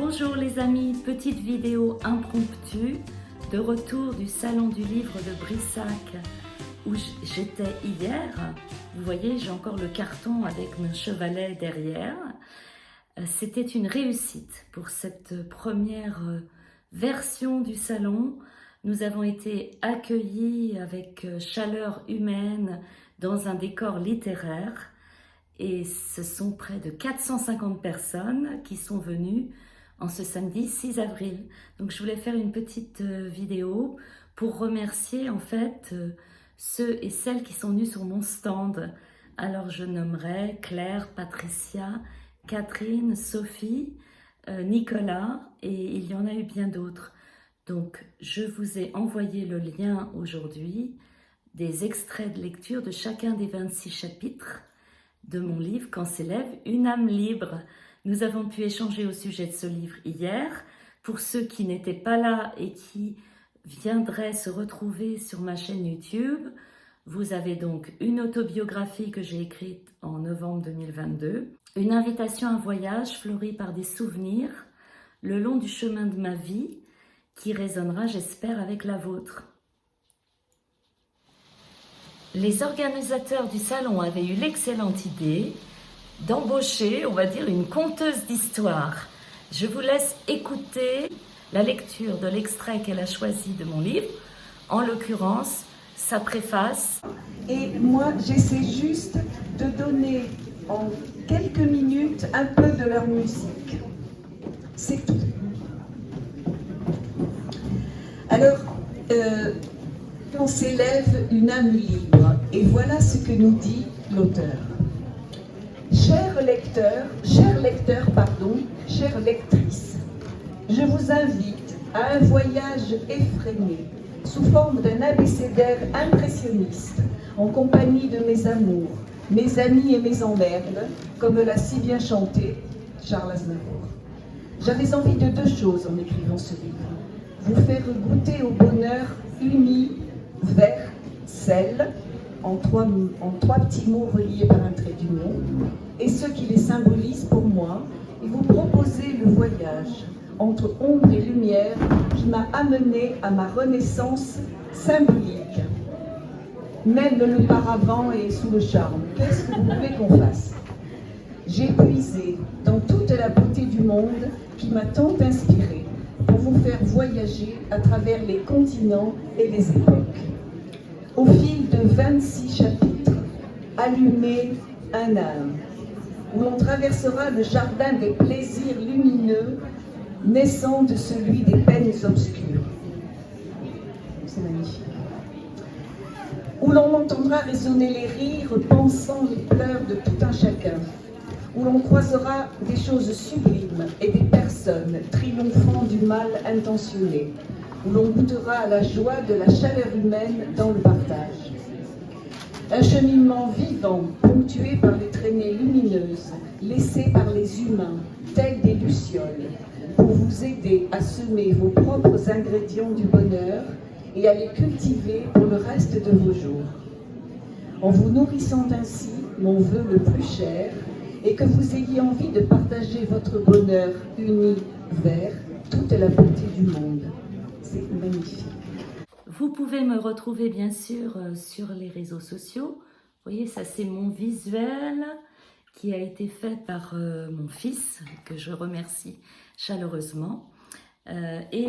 Bonjour les amis, petite vidéo impromptue de retour du salon du livre de Brissac où j'étais hier. Vous voyez, j'ai encore le carton avec mon chevalet derrière. C'était une réussite pour cette première version du salon. Nous avons été accueillis avec chaleur humaine dans un décor littéraire et ce sont près de 450 personnes qui sont venues en ce samedi 6 avril. Donc je voulais faire une petite vidéo pour remercier en fait ceux et celles qui sont venus sur mon stand. Alors je nommerai Claire, Patricia, Catherine, Sophie, Nicolas et il y en a eu bien d'autres. Donc je vous ai envoyé le lien aujourd'hui des extraits de lecture de chacun des 26 chapitres de mon livre « Quand s'élève une âme libre ». Nous avons pu échanger au sujet de ce livre hier. Pour ceux qui n'étaient pas là et qui viendraient se retrouver sur ma chaîne YouTube, vous avez donc une autobiographie que j'ai écrite en novembre 2022, une invitation à un voyage fleuri par des souvenirs le long du chemin de ma vie qui résonnera, j'espère, avec la vôtre. Les organisateurs du salon avaient eu l'excellente idée d'embaucher, on va dire, une conteuse d'histoire. Je vous laisse écouter la lecture de l'extrait qu'elle a choisi de mon livre, en l'occurrence, sa préface. Et moi, j'essaie juste de donner en quelques minutes un peu de leur musique. C'est tout. Alors, quand s'élève une âme libre, et voilà ce que nous dit l'auteur. Chers lecteurs, chère lectrice, je vous invite à un voyage effréné, sous forme d'un abécédaire impressionniste, en compagnie de mes amours, mes amis et mes emmerdes, comme l'a si bien chanté Charles Aznavour. J'avais envie de deux choses en écrivant ce livre. Vous faire goûter au bonheur uni, vert, sel, en trois petits mots reliés par un trait d'union, et ceux qui les symbolisent pour moi, et vous proposer le voyage entre ombre et lumière qui m'a amené à ma renaissance symbolique. Même le paravent est sous le charme. Qu'est-ce que vous voulez qu'on fasse? J'ai puisé dans toute la beauté du monde qui m'a tant inspiré pour vous faire voyager à travers les continents et les époques. Au fil de 26 chapitres, allumez un âme, où l'on traversera le jardin des plaisirs lumineux, naissant de celui des peines obscures. C'est magnifique. Où l'on entendra résonner les rires, pensant les pleurs de tout un chacun. Où l'on croisera des choses sublimes et des personnes triomphant du mal intentionné. Où l'on goûtera à la joie de la chaleur humaine dans le partage. Un cheminement vivant, ponctué par les traînées lumineuses, laissées par les humains, tels des lucioles, pour vous aider à semer vos propres ingrédients du bonheur et à les cultiver pour le reste de vos jours. En vous nourrissant ainsi, mon vœu le plus cher est que vous ayez envie de partager votre bonheur uni vers toute la beauté du monde. C'est magnifique. Vous pouvez me retrouver bien sûr sur les réseaux sociaux. Vous voyez, ça c'est mon visuel qui a été fait par mon fils, que je remercie chaleureusement. Et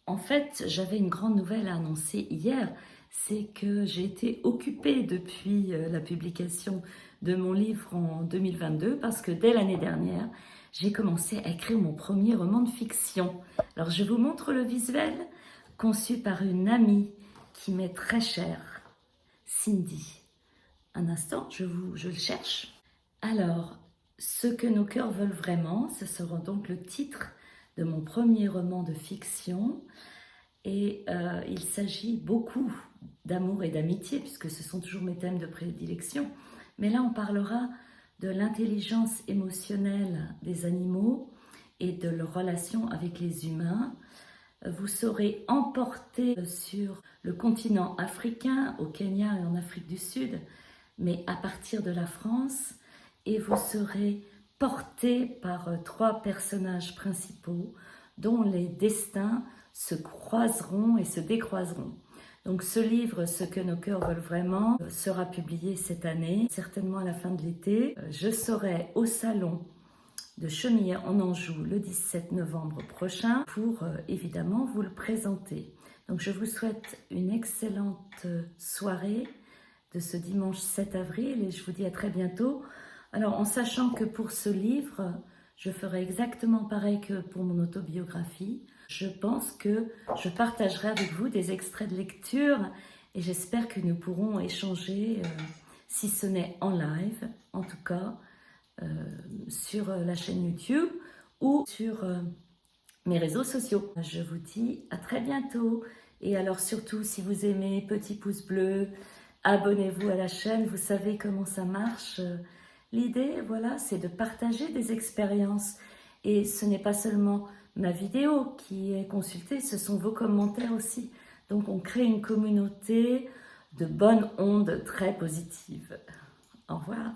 en fait, j'avais une grande nouvelle à annoncer hier, c'est que j'ai été occupée depuis la publication de mon livre en 2022, parce que dès l'année dernière, j'ai commencé à écrire mon premier roman de fiction. Alors je vous montre le visuel, conçu par une amie qui m'est très chère, Cindy. Un instant, je le cherche. Alors, Ce que nos cœurs veulent vraiment, ce sera donc le titre de mon premier roman de fiction. Et il s'agit beaucoup d'amour et d'amitié, puisque ce sont toujours mes thèmes de prédilection. Mais là, on parlera de l'intelligence émotionnelle des animaux et de leur relation avec les humains. Vous serez emporté sur le continent africain, au Kenya et en Afrique du Sud, mais à partir de la France, et vous serez porté par 3 personnages principaux dont les destins se croiseront et se décroiseront. Donc ce livre, Ce que nos cœurs veulent vraiment, sera publié cette année, certainement à la fin de l'été. Je serai au salon de Chemillé en Anjou le 17 novembre prochain pour évidemment vous le présenter. Donc je vous souhaite une excellente soirée de ce dimanche 7 avril et je vous dis à très bientôt. Alors en sachant que pour ce livre, je ferai exactement pareil que pour mon autobiographie. Je pense que je partagerai avec vous des extraits de lecture et j'espère que nous pourrons échanger, si ce n'est en live, en tout cas, sur la chaîne YouTube ou sur mes réseaux sociaux. Je vous dis à très bientôt. Et alors surtout, si vous aimez, petit pouce bleu, abonnez-vous à la chaîne, vous savez comment ça marche. L'idée, voilà, c'est de partager des expériences. Et ce n'est pas seulement ma vidéo qui est consultée, ce sont vos commentaires aussi. Donc on crée une communauté de bonnes ondes très positives. Au revoir.